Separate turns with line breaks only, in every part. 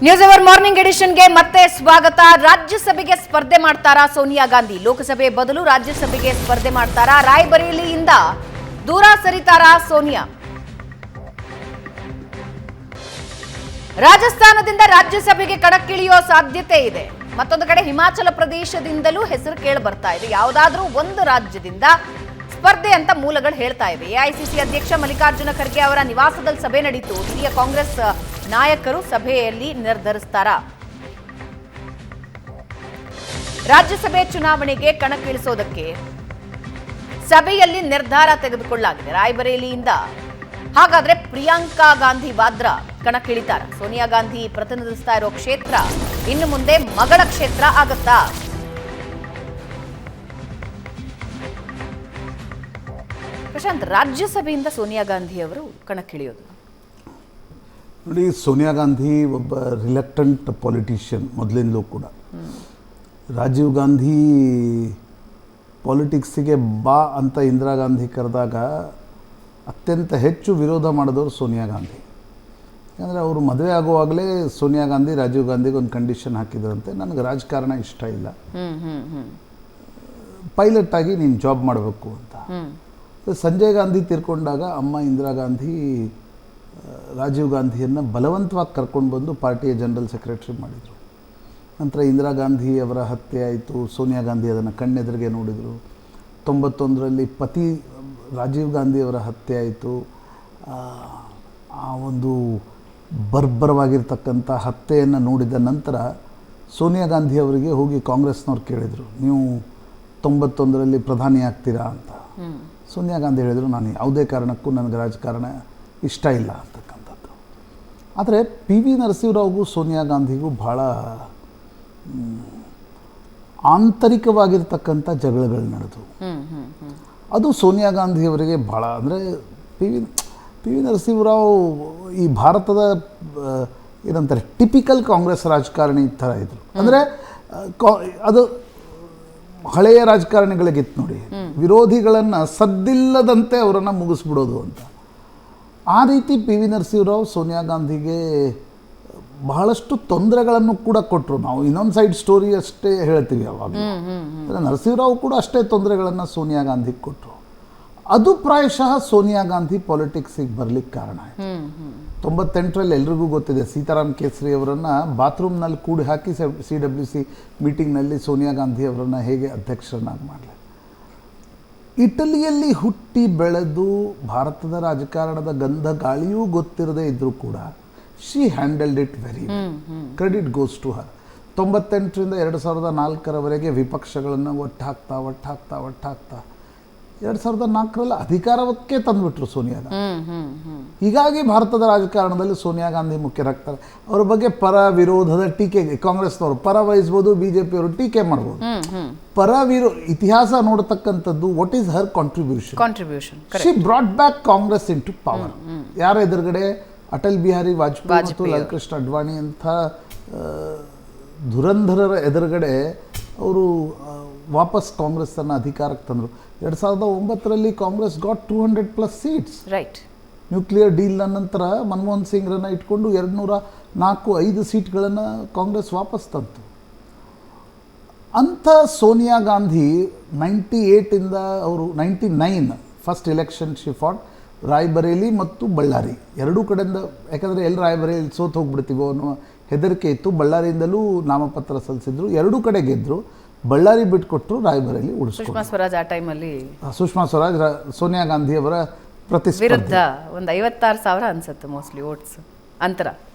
News hour morning ಎಡಿಷನ್ಗೆ ಮತ್ತೆ ಸ್ವಾಗತ. ರಾಜ್ಯಸಭೆಗೆ ಸ್ಪರ್ಧೆ ಮಾಡ್ತಾರಾ ಸೋನಿಯಾ ಗಾಂಧಿ? ಲೋಕಸಭೆ ಬದಲು ರಾಜ್ಯಸಭೆಗೆ ಸ್ಪರ್ಧೆ ಮಾಡ್ತಾರಾ? ರಾಯ್ಬರೇಲಿಯಿಂದ ದೂರ ಸರಿತಾರಾ ಸೋನಿಯಾ? ರಾಜಸ್ಥಾನದಿಂದ ರಾಜ್ಯಸಭೆಗೆ ಕಣಕ್ಕಿಳಿಯೋ ಸಾಧ್ಯತೆ ಇದೆ. ಮತ್ತೊಂದು ಕಡೆ ಹಿಮಾಚಲ ಪ್ರದೇಶದಿಂದಲೂ ಹೆಸರು ಕೇಳಿ ಬರ್ತಾ ಇದೆ. ಯಾವುದಾದ್ರೂ ಒಂದು ರಾಜ್ಯದಿಂದ ಸ್ಪರ್ಧೆ ಅಂತ ಮೂಲಗಳು ಹೇಳ್ತಾ ಇವೆ. ಎಐಸಿಸಿ ಅಧ್ಯಕ್ಷ ಮಲ್ಲಿಕಾರ್ಜುನ ಖರ್ಗೆ ಅವರ ನಿವಾಸದಲ್ಲಿ ಸಭೆ ನಡೆಯಿತು. ಹಿರಿಯ ಕಾಂಗ್ರೆಸ್ ನಾಯಕರು ಸಭೆಯಲ್ಲಿ ನಿರ್ಧರಿಸ್ತಾರಾ ರಾಜ್ಯಸಭೆ ಚುನಾವಣೆಗೆ ಕಣಕ್ಕಿಳಿಸೋದಕ್ಕೆ? ಸಭೆಯಲ್ಲಿ ನಿರ್ಧಾರ ತೆಗೆದುಕೊಳ್ಳಲಾಗಿದೆ. ರಾಯ್ಬರೇಲಿಯಿಂದ ಹಾಗಾದ್ರೆ ಪ್ರಿಯಾಂಕಾ ಗಾಂಧಿ ವಾದ್ರಾ ಕಣಕ್ಕಿಳಿತಾರ? ಸೋನಿಯಾ ಗಾಂಧಿ ಪ್ರತಿನಿಧಿಸ್ತಾ ಇರೋ ಕ್ಷೇತ್ರ ಇನ್ನು ಮುಂದೆ ಮಗಳ ಕ್ಷೇತ್ರ ಆಗತ್ತಾ? ಪ್ರಶಾಂತ್, ರಾಜ್ಯಸಭೆಯಿಂದ ಸೋನಿಯಾ ಗಾಂಧಿ ಅವರು ಕಣಕ್ಕಿಳಿಯೋದು
ನೋಡಿ, ಸೋನಿಯಾ ಗಾಂಧಿ ಒಬ್ಬ ರಿಲಕ್ಟೆಂಟ್ ಪೊಲಿಟಿಷಿಯನ್ ಮೊದಲಿಂದಲೂ ಕೂಡ. ರಾಜೀವ್ ಗಾಂಧಿ ಪಾಲಿಟಿಕ್ಸಿಗೆ ಬಾ ಅಂತ ಇಂದಿರಾ ಗಾಂಧಿ ಕರೆದಾಗ ಅತ್ಯಂತ ಹೆಚ್ಚು ವಿರೋಧ ಮಾಡಿದವರು ಸೋನಿಯಾ ಗಾಂಧಿ. ಯಾಕಂದರೆ ಅವರು ಮದುವೆ ಆಗುವಾಗಲೇ ಸೋನಿಯಾ ಗಾಂಧಿ ರಾಜೀವ್ ಗಾಂಧಿಗೆ ಒಂದು ಕಂಡೀಷನ್ ಹಾಕಿದ್ರಂತೆ, ನನಗೆ ರಾಜಕಾರಣ ಇಷ್ಟ ಇಲ್ಲ, ಪೈಲಟ್ ಆಗಿ ನೀನು ಜಾಬ್ ಮಾಡಬೇಕು ಅಂತ. ಸಂಜಯ್ ಗಾಂಧಿ ತೀರ್ಕೊಂಡಾಗ ಅಮ್ಮ ಇಂದಿರಾ ಗಾಂಧಿ ರಾಜೀವ್ ಗಾಂಧಿಯನ್ನು ಬಲವಂತವಾಗಿ ಕರ್ಕೊಂಡು ಬಂದು ಪಾರ್ಟಿಯ ಜನರಲ್ ಸೆಕ್ರೆಟರಿ ಮಾಡಿದರು. ನಂತರ ಇಂದಿರಾ ಗಾಂಧಿ ಅವರ ಹತ್ಯೆ ಆಯಿತು. ಸೋನಿಯಾ ಗಾಂಧಿ ಅದನ್ನು ಕಣ್ಣೆದುರಿಗೆ ನೋಡಿದರು. 91ರಲ್ಲಿ ಪತಿ ರಾಜೀವ್ ಗಾಂಧಿ ಅವರ ಹತ್ಯೆ ಆಯಿತು. ಆ ಒಂದು ಬರ್ಬರವಾಗಿರ್ತಕ್ಕಂಥ ಹತ್ಯೆಯನ್ನು ನೋಡಿದ ನಂತರ ಸೋನಿಯಾ ಗಾಂಧಿ ಅವರಿಗೆ ಹೋಗಿ ಕಾಂಗ್ರೆಸ್ನವ್ರು ಕೇಳಿದರು, ನೀವು 91ರಲ್ಲಿ ಪ್ರಧಾನಿ ಆಗ್ತೀರಾ ಅಂತ. ಸೋನಿಯಾ ಗಾಂಧಿ ಹೇಳಿದರು, ನಾನು ಯಾವುದೇ ಕಾರಣಕ್ಕೂ ನನಗೆ ರಾಜಕಾರಣ ಇಷ್ಟ ಇಲ್ಲ ಅಂತಕ್ಕಂಥದ್ದು. ಆದರೆ ಪಿ ವಿ ನರಸಿಂಹರಾವ್ಗೂ ಸೋನಿಯಾ ಗಾಂಧಿಗೂ ಭಾಳ ಆಂತರಿಕವಾಗಿರ್ತಕ್ಕಂಥ ಜಗಳಗಳು ನಡೆದವು. ಅದು ಸೋನಿಯಾ ಗಾಂಧಿಯವರಿಗೆ ಭಾಳ, ಅಂದರೆ ಪಿ ವಿ ನರಸಿಂಹರಾವ್ ಈ ಭಾರತದ ಏನಂತಾರೆ ಟಿಪಿಕಲ್ ಕಾಂಗ್ರೆಸ್ ರಾಜಕಾರಣಿ ಥರ ಇದ್ದರು. ಅಂದರೆ ಅದು ಹಳೆಯ ರಾಜಕಾರಣಿಗಳಿಗಿತ್ತು ನೋಡಿ, ವಿರೋಧಿಗಳನ್ನು ಸದ್ದಿಲ್ಲದಂತೆ ಅವರನ್ನು ಮುಗಿಸ್ಬಿಡೋದು ಅಂತ. ಆ ರೀತಿ ಪಿ ವಿ ನರಸಿಂಹರಾವ್ ಸೋನಿಯಾ ಗಾಂಧಿಗೆ ಬಹಳಷ್ಟು ತೊಂದರೆಗಳನ್ನು ಕೂಡ ಕೊಟ್ಟರು. ನಾವು ಇನ್ನೊಂದು ಸೈಡ್ ಸ್ಟೋರಿ ಅಷ್ಟೇ ಹೇಳ್ತೀವಿ ಅವಾಗ. ನರಸಿಂಹರಾವ್ ಕೂಡ ಅಷ್ಟೇ ತೊಂದರೆಗಳನ್ನು ಸೋನಿಯಾ ಗಾಂಧಿಗೆ ಕೊಟ್ಟರು. ಅದು ಪ್ರಾಯಶಃ ಸೋನಿಯಾ ಗಾಂಧಿ ಪಾಲಿಟಿಕ್ಸಿಗೆ ಬರಲಿಕ್ಕೆ ಕಾರಣ ಆಯಿತು. 98ರಲ್ಲಿ ಎಲ್ರಿಗೂ ಗೊತ್ತಿದೆ, ಸೀತಾರಾಮ್ ಕೇಸರಿ ಅವರನ್ನು ಬಾತ್ರೂಮ್ನಲ್ಲಿ ಕೂಡಿ ಹಾಕಿ CWC ಮೀಟಿಂಗ್ನಲ್ಲಿ ಸೋನಿಯಾ ಗಾಂಧಿ ಅವರನ್ನು ಹೇಗೆ ಅಧ್ಯಕ್ಷರನ್ನಾಗಿ ಮಾಡಲಿ. ಇಟಲಿಯಲ್ಲಿ ಹುಟ್ಟಿ ಬೆಳೆದು ಭಾರತದ ರಾಜಕಾರಣದ ಗಂಧ ಗಾಳಿಯೂ ಗೊತ್ತಿರದೇ ಇದ್ದರೂ ಕೂಡ she handled it very well. Credit goes to her. 98ರಿಂದ 2004ರವರೆಗೆ ವಿಪಕ್ಷಗಳನ್ನು ಒಟ್ಟಾಗ್ತಾ 2004ರಲ್ಲಿ ಅಧಿಕಾರಕ್ಕೆ ತಂದುಬಿಟ್ರು ಸೋನಿಯಾ ಗಾಂಧಿ. ಹೀಗಾಗಿ ಭಾರತದ ರಾಜಕಾರಣದಲ್ಲಿ ಸೋನಿಯಾ ಗಾಂಧಿ ಮುಖ್ಯರಾಗ್ತಾರೆ. ಅವ್ರ ಬಗ್ಗೆ ಪರ ವಿರೋಧದ ಟೀಕೆಗೆ ಕಾಂಗ್ರೆಸ್ನವರು ಪರ ವಹಿಸ್ಬೋದು, BJPಯವರು ಟೀಕೆ ಮಾಡ್ಬೋದು. ಇತಿಹಾಸ ನೋಡತಕ್ಕಂಥದ್ದು what is her contribution. She brought back Congress in to power. ಯಾರ ಎದುರುಗಡೆ? ಅಟಲ್ ಬಿಹಾರಿ ವಾಜಪೇಯಿ ಮತ್ತು ಲಾಲ್ ಕೃಷ್ಣ ಅಡ್ವಾಣಿ ಅಂಥ ಧುರಂಧರರ ಎದುರುಗಡೆ ಅವರು ವಾಪಸ್ ಕಾಂಗ್ರೆಸ್ಸನ್ನು ಅಧಿಕಾರಕ್ಕೆ ತಂದರು. 2009ರಲ್ಲಿ Congress got 200+ seats.
Right.
Nuclear ಡೀಲ್ನ ನಂತರ ಮನಮೋಹನ್ ಸಿಂಗ್ರನ್ನು ಇಟ್ಕೊಂಡು 204-5 ಸೀಟ್ಗಳನ್ನು ಕಾಂಗ್ರೆಸ್ ವಾಪಸ್ ತಂತು. ಅಂಥ ಸೋನಿಯಾ ಗಾಂಧಿ 98ಇಂದ ಅವರು 99 ಫಸ್ಟ್ ಎಲೆಕ್ಷನ್ ಶಿ ಫಾಟ್ ರಾಯ್ಬರೇಲಿ ಮತ್ತು ಬಳ್ಳಾರಿ ಎರಡೂ ಕಡೆಯಿಂದ. ಯಾಕಂದರೆ ಎಲ್ಲಿ ರಾಯ್ಬರೇಲಿ ಸೋತು ಹೋಗ್ಬಿಡ್ತೀವೋ ಅನ್ನೋ ಹೆದರಿಕೆ ಇತ್ತು. ಬಳ್ಳಾರಿಯಿಂದಲೂ ನಾಮಪತ್ರ ಸಲ್ಲಿಸಿದ್ರು, ಎರಡೂ ಕಡೆ ಗೆದ್ದರು. ಬಳ್ಳಾರಿ ಬಿಟ್ಕೊಟ್ರು, ರಾಯ್ಬರೇಲಿ ಉಳಿಸ್ಕೊಂಡ್ರು.
ಸುಷ್ಮಾ ಸ್ವರಾಜ್ ಆ ಟೈಮಲ್ಲಿ
ಸುಷ್ಮಾ ಸ್ವರಾಜ್ ಸೋನಿಯಾ ಗಾಂಧಿಯವರ
ವಿರುದ್ಧ ಒಂದು 56,000 ಅನ್ಸುತ್ತೆ ಮೋಸ್ಟ್ಲಿ ವೋಟ್ಸ್ ಅಂತರ.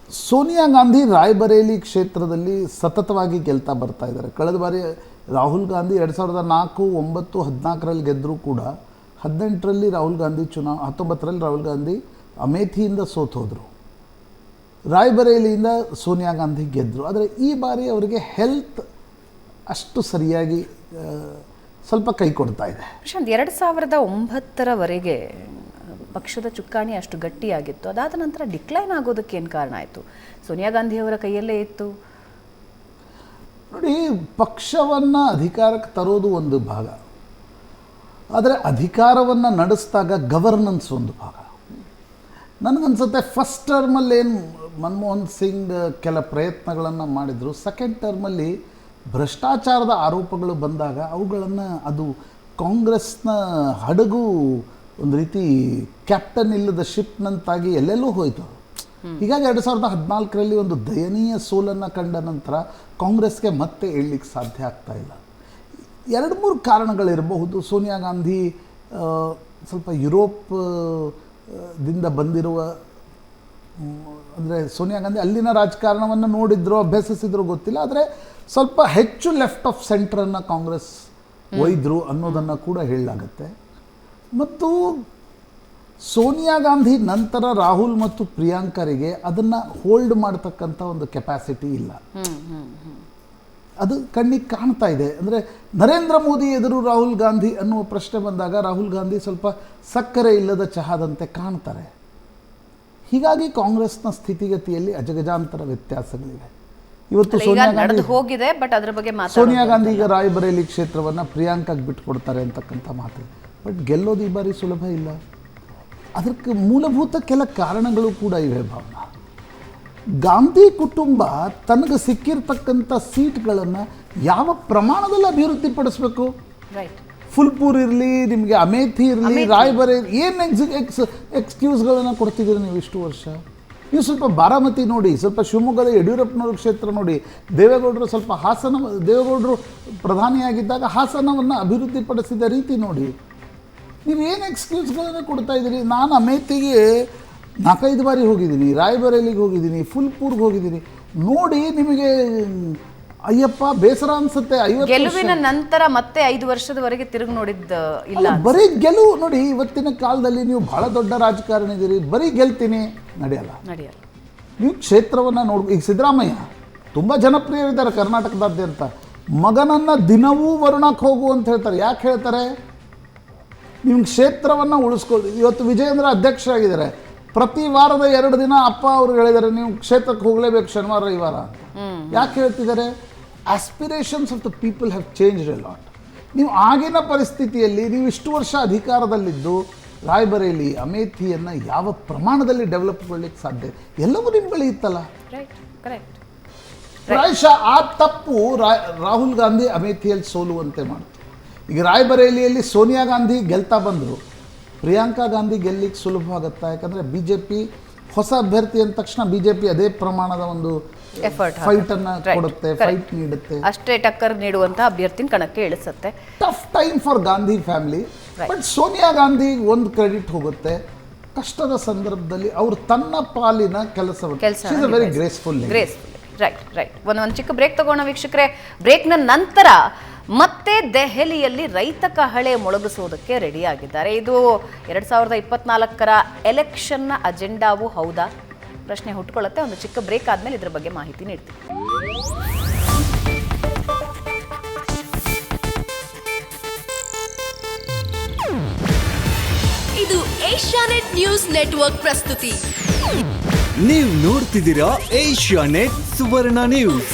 ಸೋನಿಯಾ ಗಾಂಧಿ ರಾಯ್ಬರೇಲಿ ಕ್ಷೇತ್ರದಲ್ಲಿ ಸತತವಾಗಿ ಗೆಲ್ತಾ ಬರ್ತಾ ಇದ್ದಾರೆ. ಕಳೆದ ಬಾರಿ ರಾಹುಲ್ ಗಾಂಧಿ 2004, 9, 14ರಲ್ಲಿ ಗೆದ್ದರೂ ಕೂಡ 18ರಲ್ಲಿ ರಾಹುಲ್ ಗಾಂಧಿ 19ರಲ್ಲಿ ರಾಹುಲ್ ಗಾಂಧಿ ಅಮೇಥಿಯಿಂದ ಸೋತು ಹೋದರು. ರಾಯ್ಬರೇಲಿಯಿಂದ ಸೋನಿಯಾ ಗಾಂಧಿ ಗೆದ್ದರು. ಆದರೆ ಈ ಬಾರಿ ಅವರಿಗೆ ಹೆಲ್ತ್ ಅಷ್ಟು ಸರಿಯಾಗಿ ಸ್ವಲ್ಪ ಕೈ ಕೊಡ್ತಾ ಇದೆ.
ಪ್ರಶಾಂತ್, 2009ರವರೆಗೆ ಪಕ್ಷದ ಚುಕ್ಕಾಣಿ ಅಷ್ಟು ಗಟ್ಟಿಯಾಗಿತ್ತು. ಅದಾದ ನಂತರ ಡಿಕ್ಲೈನ್ ಆಗೋದಕ್ಕೆ ಏನು ಕಾರಣ ಆಯಿತು? ಸೋನಿಯಾ ಗಾಂಧಿಯವರ ಕೈಯಲ್ಲೇ ಇತ್ತು.
ನೋಡಿ, ಪಕ್ಷವನ್ನು ಅಧಿಕಾರಕ್ಕೆ ತರೋದು ಒಂದು ಭಾಗ, ಆದರೆ ಅಧಿಕಾರವನ್ನು ನಡೆಸಿದಾಗ ಗವರ್ನೆನ್ಸ್ ಒಂದು ಭಾಗ. ನನಗನ್ಸುತ್ತೆ ಫಸ್ಟ್ ಟರ್ಮಲ್ಲಿ ಏನು ಮನಮೋಹನ್ ಸಿಂಗ್ ಕೆಲ ಪ್ರಯತ್ನಗಳನ್ನು ಮಾಡಿದರು. ಸೆಕೆಂಡ್ ಟರ್ಮಲ್ಲಿ ಭ್ರಷ್ಟಾಚಾರದ ಆರೋಪಗಳು ಬಂದಾಗ ಅವುಗಳನ್ನು ಅದು ಕಾಂಗ್ರೆಸ್ನ ಹಡಗು ಒಂದು ರೀತಿ ಕ್ಯಾಪ್ಟನ್ ಇಲ್ಲದ ಶಿಪ್ನಂತಾಗಿ ಎಲ್ಲೆಲ್ಲೂ ಹೋಯಿತು. ಹೀಗಾಗಿ 2014ರಲ್ಲಿ ಒಂದು ದಯನೀಯ ಸೋಲನ್ನು ಕಂಡ ನಂತರ ಕಾಂಗ್ರೆಸ್ಗೆ ಮತ್ತೆ ಏಳಲಿಕ್ಕೆ ಸಾಧ್ಯ ಆಗ್ತಾ ಇಲ್ಲ. 2-3 ಕಾರಣಗಳಿರಬಹುದು. ಸೋನಿಯಾ ಗಾಂಧಿ ಸ್ವಲ್ಪ ದಿಂದ ಬಂದಿರುವ, ಅಂದರೆ ಸೋನಿಯಾ ಗಾಂಧಿ ಅಲ್ಲಿನ ರಾಜಕಾರಣವನ್ನು ನೋಡಿದ್ರು ಅಭ್ಯಸಿಸಿದ್ರು ಗೊತ್ತಿಲ್ಲ, ಆದರೆ ಸ್ವಲ್ಪ ಹೆಚ್ಚು ಲೆಫ್ಟ್ ಆಫ್ ಸೆಂಟ್ರನ್ನು ಕಾಂಗ್ರೆಸ್ ಒಯ್ದರು ಅನ್ನೋದನ್ನು ಕೂಡ ಹೇಳಲಾಗತ್ತೆ. ಮತ್ತು ಸೋನಿಯಾ ಗಾಂಧಿ ನಂತರ ರಾಹುಲ್ ಮತ್ತು ಪ್ರಿಯಾಂಕರಿಗೆ ಅದನ್ನು ಹೋಲ್ಡ್ ಮಾಡ್ತಕ್ಕಂಥ ಒಂದು ಕೆಪಾಸಿಟಿ ಇಲ್ಲ. ಅದು ಕಣ್ಣಿಗೆ ಕಾಣ್ತಾ ಇದೆ. ಅಂದರೆ ನರೇಂದ್ರ ಮೋದಿ ಎದುರು ರಾಹುಲ್ ಗಾಂಧಿ ಅನ್ನುವ ಪ್ರಶ್ನೆ ಬಂದಾಗ ರಾಹುಲ್ ಗಾಂಧಿ ಸ್ವಲ್ಪ ಸಕ್ಕರೆ ಇಲ್ಲದ ಚಹಾದಂತೆ ಕಾಣ್ತಾರೆ. ಹೀಗಾಗಿ ಕಾಂಗ್ರೆಸ್ನ ಸ್ಥಿತಿಗತಿಯಲ್ಲಿ ಅಜಗಜಾಂತರ ವ್ಯತ್ಯಾಸಗಳಿವೆ. ಇವತ್ತು ಸೋನಿಯಾ ಗಾಂಧಿ ಈಗ ರಾಯ್ಬರೇಲಿ ಕ್ಷೇತ್ರವನ್ನು ಪ್ರಿಯಾಂಕಾಗೆ ಬಿಟ್ಟುಕೊಡ್ತಾರೆ ಅಂತಕ್ಕಂಥ ಮಾತು. ಬಟ್ ಗೆಲ್ಲೋದು ಈ ಬಾರಿ ಸುಲಭ ಇಲ್ಲ. ಅದಕ್ಕೆ ಮೂಲಭೂತ ಕೆಲ ಕಾರಣಗಳು ಕೂಡ ಇವೆ ಭಾವನಾ. ಗಾಂಧಿ ಕುಟುಂಬ ತನಗೆ ಸಿಕ್ಕಿರ್ತಕ್ಕಂಥ ಸೀಟ್ಗಳನ್ನು ಯಾವ ಪ್ರಮಾಣದಲ್ಲಿ ಅಭಿವೃದ್ಧಿಪಡಿಸಬೇಕು? ಫುಲ್ಪುರ್ ಇರಲಿ, ನಿಮಗೆ ಅಮೇಥಿ ಇರಲಿ, ರಾಯ್ಬರೇಲಿ, ಏನು ಎಕ್ಸ್ಕ್ಯೂಸ್ಗಳನ್ನು ಕೊಡ್ತಿದ್ದೀರಿ ನೀವು ಇಷ್ಟು ವರ್ಷ? ನೀವು ಸ್ವಲ್ಪ ಬಾರಾಮತಿ ನೋಡಿ, ಸ್ವಲ್ಪ ಶಿವಮೊಗ್ಗದ ಯಡಿಯೂರಪ್ಪನವ್ರ ಕ್ಷೇತ್ರ ನೋಡಿ, ದೇವೇಗೌಡರು ಸ್ವಲ್ಪ ದೇವೇಗೌಡರು ಪ್ರಧಾನಿಯಾಗಿದ್ದಾಗ ಹಾಸನವನ್ನು ಅಭಿವೃದ್ಧಿಪಡಿಸಿದ ರೀತಿ ನೋಡಿ. ನೀವೇನು ಎಕ್ಸ್ಕ್ಯೂಸ್ಗಳನ್ನು ಕೊಡ್ತಾ ಇದ್ದೀರಿ? ನಾನು ಅಮೇಥಿಗೆ 4-5 ಬಾರಿ ಹೋಗಿದ್ದೀನಿ, ರಾಯ್ಬರೇಲಿಗೆ ಹೋಗಿದ್ದೀನಿ, ಫುಲ್ಪುರ್ಗೆ ಹೋಗಿದ್ದೀನಿ. ನೋಡಿ, ನಿಮಗೆ ಅಯ್ಯಪ್ಪ ಬೇಸರ ಅನ್ಸುತ್ತೆ.
ಗೆಲುವಿನ ನಂತರ ಮತ್ತೆ 5 ವರ್ಷದವರೆಗೆ ತಿರುಗಿ ನೋಡಿದ್ದ ಇಲ್ಲ.
ಬರೀ ಗೆಲುವು ನೋಡಿ, ಇವತ್ತಿನ ಕಾಲದಲ್ಲಿ ನೀವು ಬಹಳ ದೊಡ್ಡ ರಾಜಕಾರಣಿ ಇದ್ದೀರಿ, ಬರೀ ಗೆಲ್ತೀನಿ ನಡೆಯಲ್ಲ. ನೀವು ಕ್ಷೇತ್ರವನ್ನು ಈಗ ಸಿದ್ದರಾಮಯ್ಯ ತುಂಬ ಜನಪ್ರಿಯರಿದ್ದಾರೆ ಕರ್ನಾಟಕದಾದ್ಯಂತ. ಮಗನನ್ನು ದಿನವೂ ವರುಣಕ್ಕೆ ಹೋಗು ಅಂತ ಹೇಳ್ತಾರೆ. ಯಾಕೆ ಹೇಳ್ತಾರೆ? ನಿಮ್ಮ ಕ್ಷೇತ್ರವನ್ನು ಉಳಿಸ್ಕೊಳ್ಳಿ. ಇವತ್ತು ವಿಜಯೇಂದ್ರ ಅಧ್ಯಕ್ಷರಾಗಿದ್ದಾರೆ. ಪ್ರತಿ ವಾರದ 2 ದಿನ ಅಪ್ಪ ಅವರು ಹೇಳಿದ್ದಾರೆ ನೀವು ಕ್ಷೇತ್ರಕ್ಕೆ ಹೋಗಲೇಬೇಕು ಶನಿವಾರ ರವಿವಾರ ಅಂತ. ಯಾಕೆ ಹೇಳ್ತಿದ್ದಾರೆ? Aspirations of the people have changed A lot. ನೀವು ಆಗಿನ ಪರಿಸ್ಥಿತಿಯಲ್ಲಿ ನೀವು ಇಷ್ಟು ವರ್ಷ ಅಧಿಕಾರದಲ್ಲಿದ್ದು ರಾಯ್ಬರೇಲಿ, ಅಮೇಥಿಯನ್ನು ಯಾವ ಪ್ರಮಾಣದಲ್ಲಿ ಡೆವಲಪ್ ಮಾಡಲಿಕ್ಕೆ ಸಾಧ್ಯ? ಎಲ್ಲವೂ ನಿಮ್ಮ ಬಳಿ ಇತ್ತಲ್ಲ. ಪ್ರಾಯಶಃ ಆ ತಪ್ಪು ರಾಹುಲ್ ಗಾಂಧಿ ಅಮೇಥಿಯಲ್ಲಿ ಸೋಲುವಂತೆ ಮಾಡಿತು. ಈಗ ರಾಯ್ಬರೇಲಿಯಲ್ಲಿ ಸೋನಿಯಾ ಗಾಂಧಿ ಗೆಲ್ತಾ ಬಂದರು, ಪ್ರಿಯಾಂಕಾ ಗಾಂಧಿ ಗೆಲ್ಲಿಕ್ಕೆ ಸುಲಭವಾಗುತ್ತಾ? ಯಾಕಂದರೆ BJP ಹೊಸ ಅಭ್ಯರ್ಥಿ ಅಂದ ತಕ್ಷಣ BJP ಅದೇ ಪ್ರಮಾಣದ ಒಂದು ಫೈಟನ್ನು ಕೊಡುತ್ತೆ, ಫೈಟ್ ನೀಡುತ್ತೆ,
ಅಷ್ಟೇ ಟಕ್ಕರ್ ನೀಡುವಂಥ ಅಭ್ಯರ್ಥಿನ ಕಣಕ್ಕೆ ಇಳಿಸುತ್ತೆ.
Tough time for Gandhi family. But Sonia Gandhi ಒಂದು ಕ್ರೆಡಿಟ್ ಹೋಗುತ್ತೆ, ಕಷ್ಟದ ಸಂದರ್ಭದಲ್ಲಿ ಅವರು ತನ್ನ ಪಾಲಿನ ಕೆಲಸವನ್ನು ವೆರಿ ಗ್ರೇಸ್ಫುಲ್.
ರೈಟ್. ಒಂದು ಚಿಕ್ಕ ಬ್ರೇಕ್ ತಗೋಣ ವೀಕ್ಷಕರೇ. ಬ್ರೇಕ್ನ ನಂತರ ಮತ್ತೆ ದೆಹಲಿಯಲ್ಲಿ ರೈತ ಕಹಳೆ ಮೊಳಗಿಸುವುದಕ್ಕೆ ರೆಡಿಯಾಗಿದ್ದಾರೆ. ಇದು 2024ರ ಎಲೆಕ್ಷನ್ನ ಅಜೆಂಡಾವೂ ಹೌದಾ? ಪ್ರಶ್ನೆ ಹುಟ್ಟುಕೊಳ್ಳುತ್ತೆ. ಒಂದು ಚಿಕ್ಕ ಬ್ರೇಕ್ ಆದಮೇಲೆ ಇದರ ಬಗ್ಗೆ ಮಾಹಿತಿ ನೀಡ್ತೀವಿ.
ಇದು ಏಷ್ಯಾನೆಟ್ ನ್ಯೂಸ್ ನೆಟ್ವರ್ಕ್ ಪ್ರಸ್ತುತಿ.
ನೀವು ನೋಡ್ತಿದ್ದೀರಾ ಏಷ್ಯಾನೆಟ್ ಸುವರ್ಣ ನ್ಯೂಸ್.